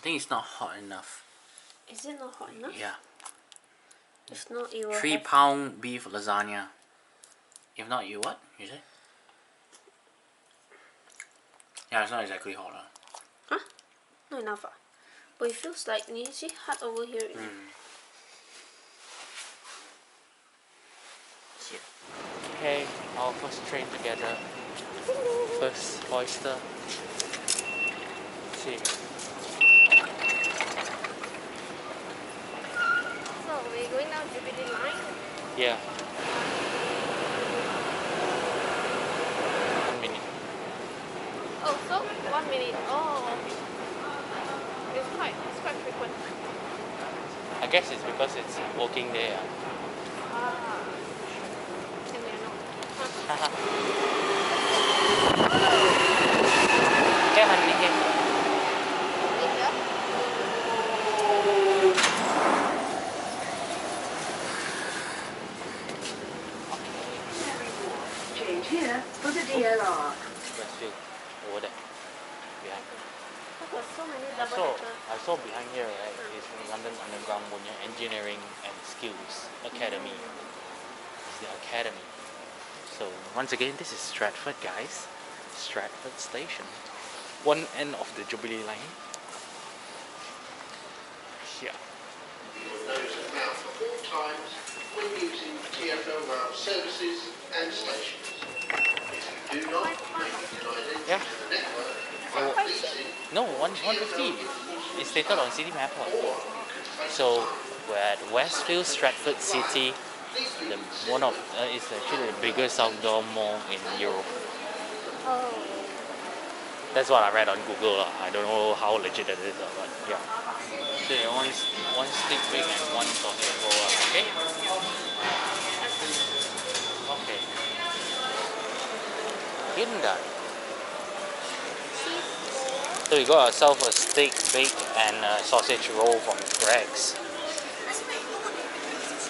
think it's not hot enough. Is it not hot enough? Yeah. If not, you will 3-pound beef lasagna. If not, you what? You say? Yeah, it's not exactly hot. Huh? Not enough. But it feels like, you see, hot over here. Okay, our first train together. First oyster. See. So, we're going down Jubilee line? Yeah. 1 minute. Oh, so 1 minute. Oh, it's quite frequent. I guess it's because it's working day. Ah, and we're not. Okay, honey. Okay. Change here for the DLR. Westfield, over there. Behind. So many I double saw behind here, right, is London Underground Engineering and Skills Academy. It's the academy. So once again, this is Stratford, guys. Stratford Station. One end of the Jubilee line. Here. Those amount at all times when using TfL rail services and stations. If you do not make an identity Yeah. to the network, No, 150. It's stated on City Map. So we're at Westfield, Stratford City. It's actually the biggest outdoor mall in Europe. Oh. That's what I read on Google. I don't know how legit it is, but yeah. So one stick big and one sausage roll. Okay. Okay. Hyundai. So we got ourselves a steak, bake, and a sausage roll from Greg's.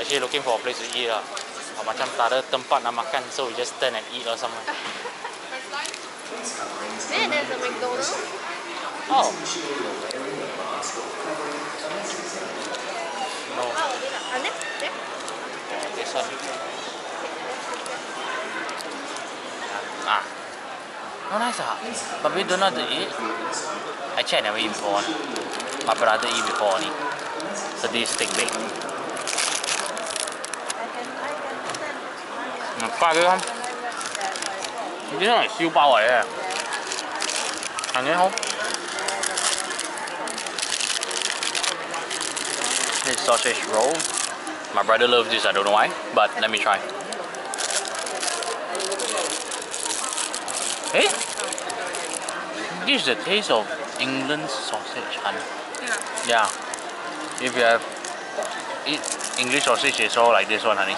Actually looking for a place to eat lah. Macam tak ada tempat nak makan, so we just turn and eat or something. There, there's a McDonald's. Oh. No. Oh, there. This one. Ah. Oh, nice ah. But we don't know how to eat. Actually, I never eat before. My brother eat before only. So this steak bake.快啲看，呢啲係燒包嚟嘅，行嘅好。This sausage roll. My brother loves this. I don't know why, but let me try. Hey, this is the taste of England's sausage, honey. Yeah. If you have eat English sausage, it's all like this one, honey.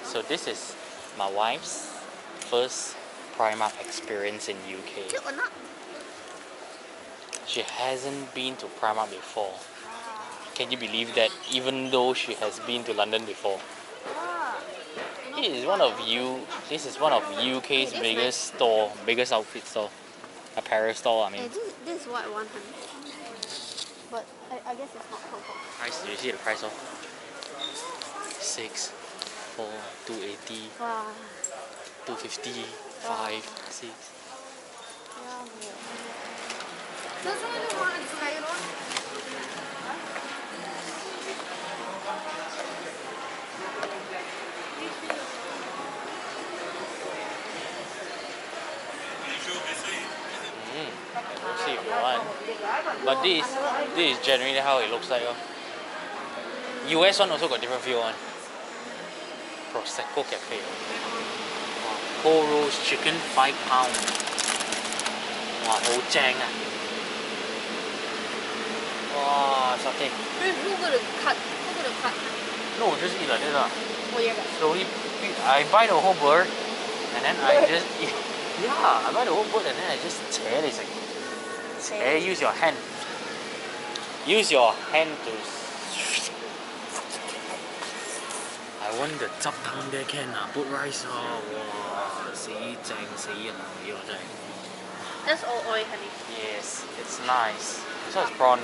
So this is my wife's first Primark experience in UK. Cute or not? She hasn't been to Primark before. Can you believe that? Even though she has been to London before. This is one of UK's biggest outfit store, apparel store. I mean. This is what I want, honey. But I guess it's not purple. Price? Do you see the price of? 6, 4, 280, Wow. 250, 5, 6. See if you want. But this is generally how it looks like. US one also got different feel one. Prosecco Cafe. Whole roast chicken, 5 pounds. Wow, 好正啊！哇，satay. Who gonna cut? No, just eat like this lah. Oh, yeah. Slowly, I buy the whole bird, and then I just eat. Yeah, I buy the whole bird and then I just 扯嚟食。扯 use your hand. Use your hand to. I want the chop down there can put rice 哇，死正死人啊！呢個真係。That's all oil, honey. Yes, it's nice. So it's prawn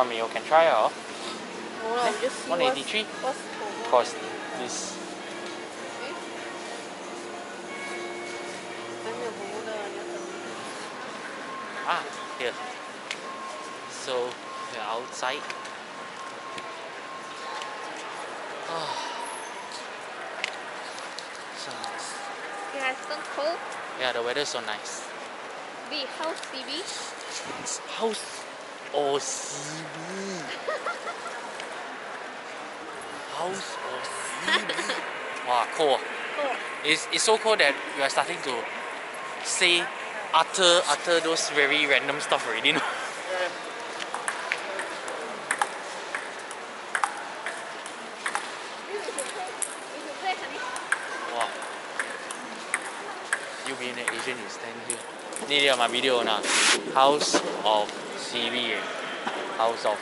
meal. Can try it off. Oh, no, just see 183. what's Of course, this. 还没有红的，你要等。 Ah, here. So we're outside. Oh, so nice. Yeah, it's not cold. Yeah, the weather's so nice. Be house CB. It's house or CB. House or CB. Wow, cool. Oh, It's so cool that you are starting to say utter those very random stuff already, you know? you should play, honey. Wow. You being an Asian, you stand here. Ni dia my video na. House of CB. House of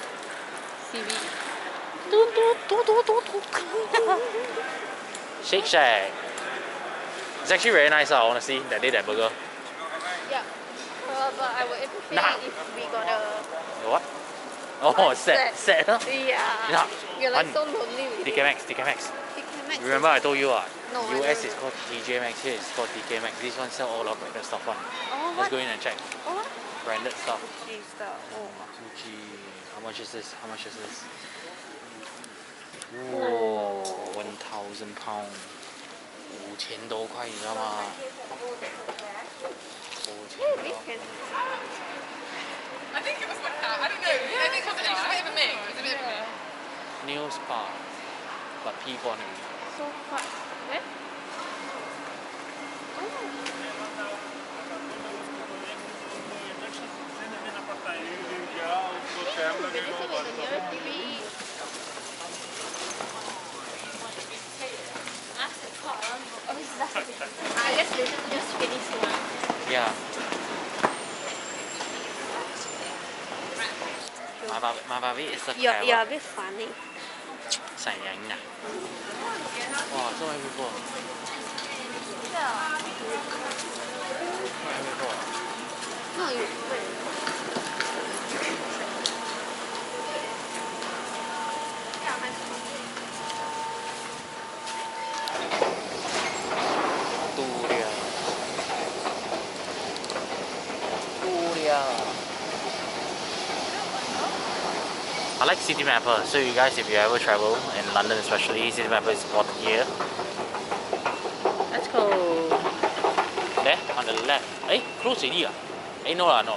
CB. Shake Shack. It's actually very nice, honestly, that day that burger. Yeah. But I would appreciate Nah. if we got a. What? Oh, Set. set. Huh? Yeah. Nah. You're like Fun. so lonely with TK Maxx. TK Maxx Remember I told you No, I US don't is know. called TJ Maxx, here it's called TK Maxx. This one sell all of branded stuff one. Oh, Let's what? go in and check. Oh, what? Branded stuff. Gucci stuff. Oh. Gucci. How much is this? How much is this? Whoa, 1,000 pounds. 5000多块，你知道吗？5000 We 多。 can. I think it was like that. I don't know. I think it was a bit of a mix. It was a bit of a mix. Nail spa, but people on it. So far. Where? I guess this is just finished one. Yeah. My baby is a You're carrot. a bit funny. 成影啊！哇，so many people. So many people. No, you wait. I like City Mapper, so you guys, if you ever travel in London especially, City Mapper is important here. Let's go. There, on the left. Eh, close already ah? Eh, no lah, no.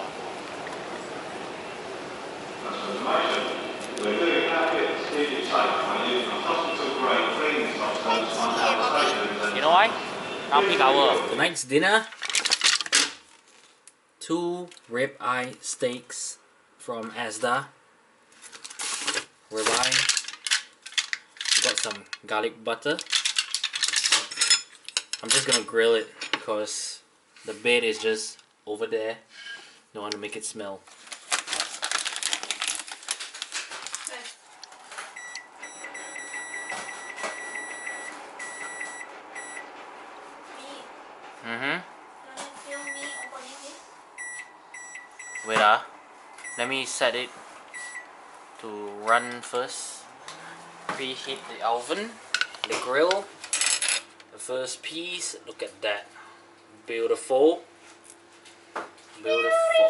You know why? Now peak hour. Tonight's dinner. 2 ribeye steaks from Asda. Ribeye. Got some garlic butter. I'm just gonna grill it because the bed is just over there. Don't want to make it smell. Wait let me set it to run first. Preheat the oven, the grill. The first piece, look at that. Beautiful. Beautiful.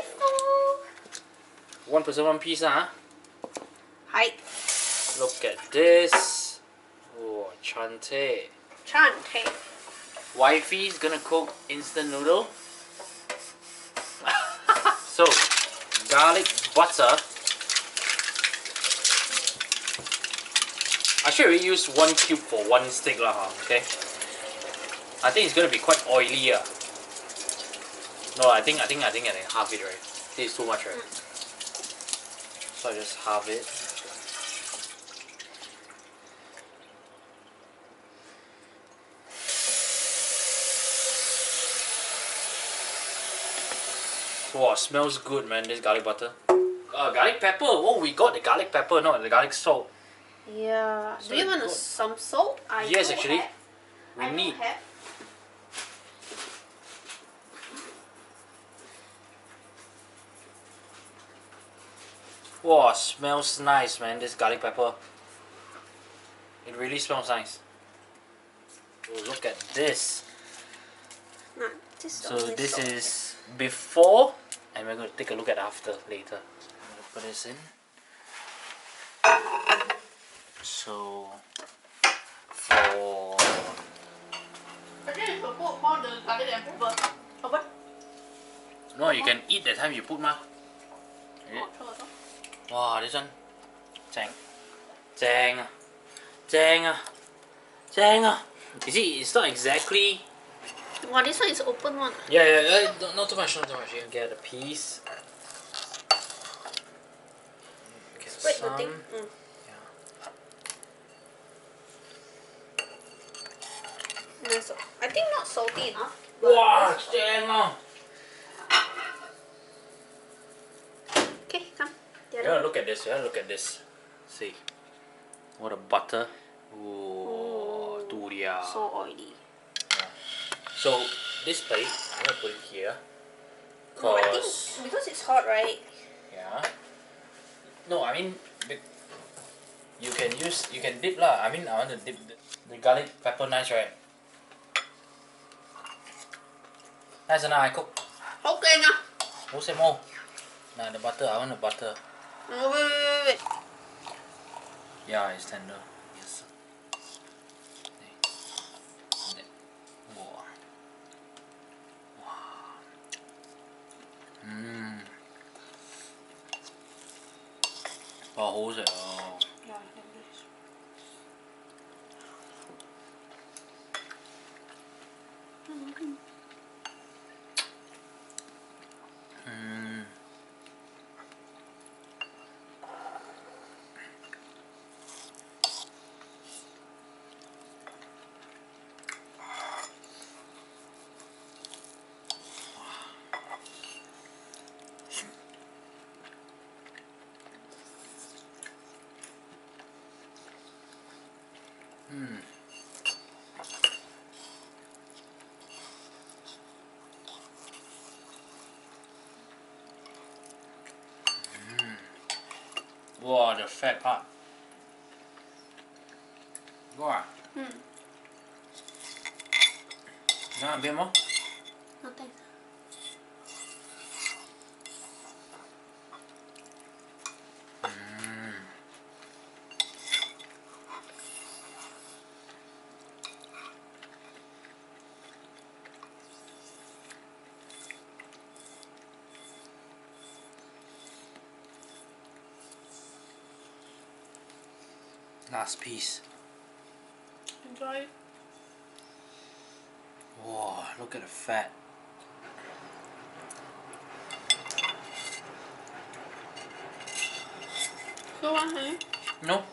1 person 1 piece, huh? Hi. Look at this. Oh, chante. Chante. Wifey's gonna cook instant noodle. So, garlic butter. I should really use 1 cube for 1 stick lah, okay? I think it's gonna be quite oily. No, I think half it, right? This is too much, right? So I just halve it. Wow, smells good, man, this garlic butter. Garlic pepper. Oh, we got the garlic pepper, not the garlic salt. Yeah. So Do you want good. some salt? Yes, do actually. have. We I do need. have. Wow, smells nice, man. This garlic pepper. It really smells nice. Oh, look at this. Nah, this So only this salt. is before, and we're going to take a look at after later. I'm going to put this in. So for Actually, you put more the garlic and pepper. Apa? no, you can eat the time you put ma. Oh, sure, sure. Wow, this one, chang, chang, chang, chang. You see, it's not exactly. Wow, this one is open one. Yeah, not too much, not too much. You can get a piece. Get Spread the some. thing. Nice. I think not salty enough. but Wow, it's- chang. Okay, come. The You other gotta one. look at this. You gotta look at this. See, what a butter. Ooh, durian. So oily. So this plate, I'm gonna put it here. No, I think Cause because it's hot, right? yeah. No, I mean you can dip lah. I mean I want to dip the garlic pepper nice, right? Nice enough. I cook. Okay, now. Who say more? Nah, the butter. I want the butter. Wait. Yeah, it's tender. Yes. Wow. Wow, hổ rồi. Yeah, like this. Wow, the fat part. Wow. Nah, a bit more. No thanks. Last piece. Enjoy. Wow, look at the fat. So, honey. No?